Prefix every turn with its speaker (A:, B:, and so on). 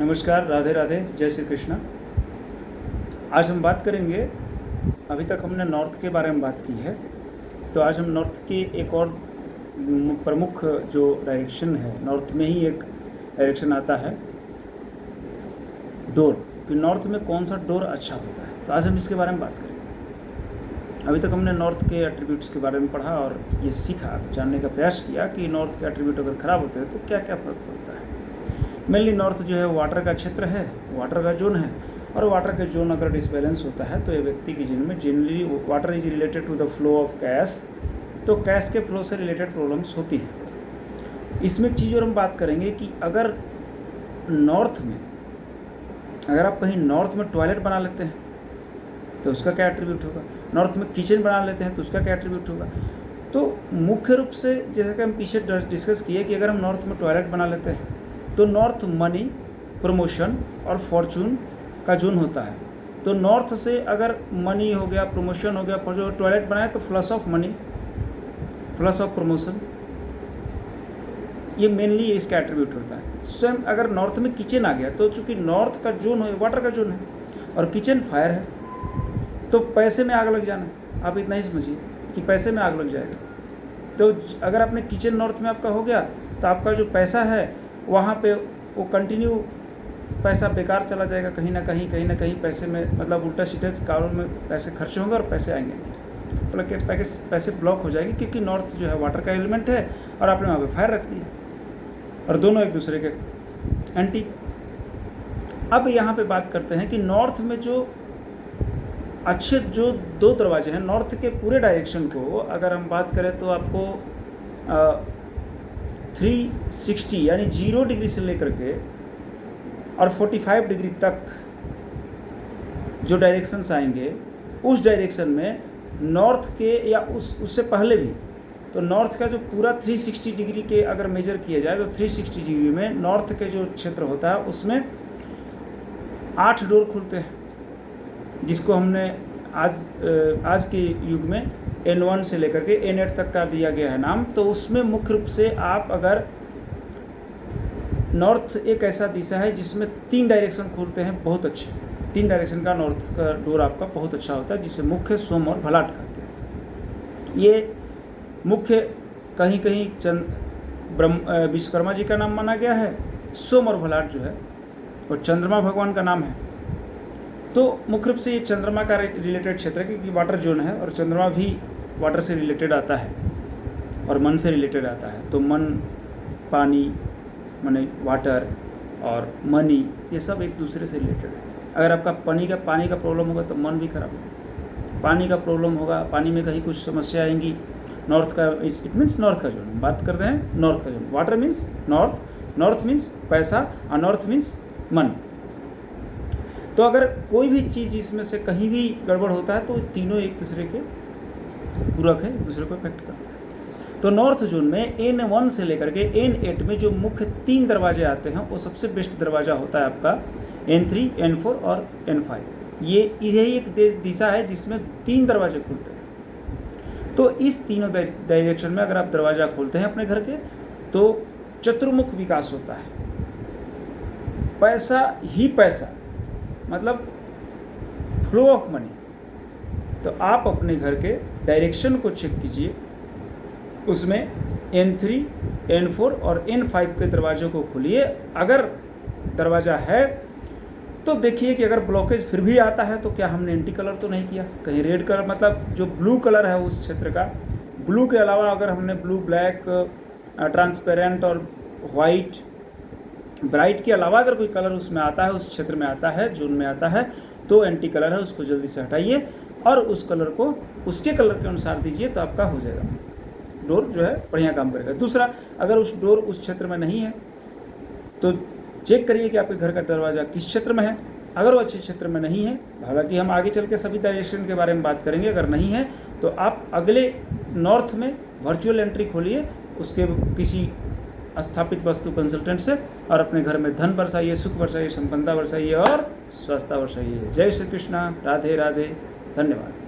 A: नमस्कार, राधे राधे, जय श्री कृष्णा। आज हम बात करेंगे, अभी तक हमने नॉर्थ के बारे में बात की है, तो आज हम नॉर्थ की एक और प्रमुख जो डायरेक्शन है, नॉर्थ में ही एक डायरेक्शन आता है डोर, कि नॉर्थ में कौन सा डोर अच्छा होता है। तो आज हम इसके बारे में बात करेंगे। अभी तक हमने नॉर्थ के एट्रीब्यूट्स के बारे में पढ़ा और ये सीखा, जानने का प्रयास किया कि नॉर्थ के एट्रीब्यूट अगर ख़राब होते हैं तो क्या क्या फर्क पड़ता है। मेनली नॉर्थ जो है वाटर का क्षेत्र है, वाटर का जोन है, और वाटर का जोन अगर डिसबैलेंस होता है तो ये व्यक्ति के जीवन में generally water is related to the flow of gas, तो गैस के फ्लो से रिलेटेड प्रॉब्लम्स होती हैं। इसमें एक चीज़ और हम बात करेंगे कि अगर नॉर्थ में, अगर आप कहीं नॉर्थ में टॉयलेट बना लेते हैं तो उसका क्या एट्रीब्यूट होगा, नॉर्थ में किचन बना लेते हैं तो उसका क्या एट्रीब्यूट होगा। तो मुख्य रूप से जैसा कि हम पीछे डिस्कस किए कि अगर हम नॉर्थ में टॉयलेट बना लेते हैं तो नॉर्थ मनी, प्रमोशन और फॉर्चून का जोन होता है। तो नॉर्थ से अगर मनी हो गया, प्रमोशन हो गया, जो टॉयलेट बनाए तो flush of money, flush of promotion, ये मेनली इसका एट्रीब्यूट होता है। सेम अगर नॉर्थ में किचन आ गया तो चूंकि नॉर्थ का जोन है, वाटर का जोन है और किचन फायर है, तो पैसे में आग लग जाना है। आप इतना ही समझिए कि पैसे में आग लग जाएगा। तो अगर आपने किचन नॉर्थ में आपका हो गया तो आपका जो पैसा है वहाँ पे वो कंटिन्यू पैसा बेकार चला जाएगा, कहीं ना कहीं पैसे में, मतलब उल्टा सीधे कारों में पैसे खर्च होंगे और पैसे आएंगे नहीं, मतलब पैसे ब्लॉक हो जाएंगे, क्योंकि नॉर्थ जो है वाटर का एलिमेंट है और आपने वहाँ पे फायर रख दिया और दोनों एक दूसरे के एंटी। अब यहाँ पे बात करते हैं कि नॉर्थ में जो अच्छे जो दो दरवाजे हैं नॉर्थ के पूरे डायरेक्शन को अगर हम बात करें तो आपको 360 यानी 0 डिग्री से लेकर के और 45 डिग्री तक जो डायरेक्शंस आएंगे, उस डायरेक्शन में नॉर्थ के या उससे पहले भी, तो नॉर्थ का जो पूरा 360 डिग्री के अगर मेजर किया जाए तो 360 डिग्री में नॉर्थ के जो क्षेत्र होता है उसमें 8 डोर खुलते हैं, जिसको हमने आज के युग में N1 से लेकर के N8 तक का दिया गया है नाम। तो उसमें मुख्य रूप से आप अगर नॉर्थ एक ऐसा दिशा है जिसमें 3 डायरेक्शन खुलते हैं, बहुत अच्छे 3 डायरेक्शन का नॉर्थ का डोर आपका बहुत अच्छा होता है, जिसे मुख्य, सोम और भलाट कहते हैं। ये मुख्य कहीं कहीं विश्वकर्मा जी का नाम माना गया है, सोम और भलाट जो है और चंद्रमा भगवान का नाम है। तो मुख्य रूप से ये चंद्रमा का रिलेटेड क्षेत्र है, क्योंकि वाटर जोन है और चंद्रमा भी वाटर से रिलेटेड आता है और मन से रिलेटेड आता है। तो मन, पानी माने वाटर और मनी, ये सब एक दूसरे से रिलेटेड है। अगर आपका पानी का प्रॉब्लम होगा तो मन भी खराब होगा, पानी का प्रॉब्लम होगा, पानी में कहीं कुछ समस्या आएंगी। नॉर्थ का इट मीन्स नॉर्थ का जोन, बात करते हैं नॉर्थ का zone. Water means north, north means पैसा और नॉर्थ मीन्स मन। तो अगर कोई भी चीज़ इसमें से कहीं भी गड़बड़ होता है तो तीनों एक दूसरे के पूरक है, एक दूसरे को इफेक्ट करता है। तो नॉर्थ जोन में N1 से लेकर के N8 में जो मुख्य 3 दरवाजे आते हैं वो सबसे बेस्ट दरवाज़ा होता है आपका N3, N4 और N5। यही एक दिशा है जिसमें 3 दरवाजे खुलते हैं। तो इस तीनों डायरेक्शन में अगर आप दरवाज़ा खोलते हैं अपने घर के तो चतुर्मुख विकास होता है। पैसा ही पैसा, मतलब फ्लो ऑफ मनी। तो आप अपने घर के डायरेक्शन को चेक कीजिए, उसमें N3, N4 और N5 के दरवाज़ों को खोलिए। अगर दरवाज़ा है तो देखिए कि अगर ब्लॉकेज फिर भी आता है तो क्या हमने एंटी कलर तो नहीं किया, कहीं रेड कलर, मतलब जो ब्लू कलर है उस क्षेत्र का, ब्लू के अलावा अगर हमने ब्लू, ब्लैक, ट्रांसपेरेंट और वाइट, ब्राइट के अलावा अगर कोई कलर उसमें आता है, उस क्षेत्र में आता है, जोन में आता है, तो एंटी कलर है, उसको जल्दी से हटाइए और उस कलर को उसके कलर के अनुसार दीजिए, तो आपका हो जाएगा, डोर जो है बढ़िया काम करेगा। दूसरा, अगर उस डोर उस क्षेत्र में नहीं है तो चेक करिए कि आपके घर का दरवाज़ा किस क्षेत्र में है। अगर वो अच्छे क्षेत्र में नहीं है, हालांकि हम आगे चल के सभी डायरेक्शन के बारे में बात करेंगे, अगर नहीं है तो आप अगले नॉर्थ में वर्चुअल एंट्री खोलिए उसके किसी स्थापित वस्तु कंसल्टेंट से और अपने घर में धन बरसाइए, सुख बरसाइए, संपन्नता बरसाइए और स्वस्थता बरसाइए। जय श्री कृष्णा, राधे राधे, धन्यवाद।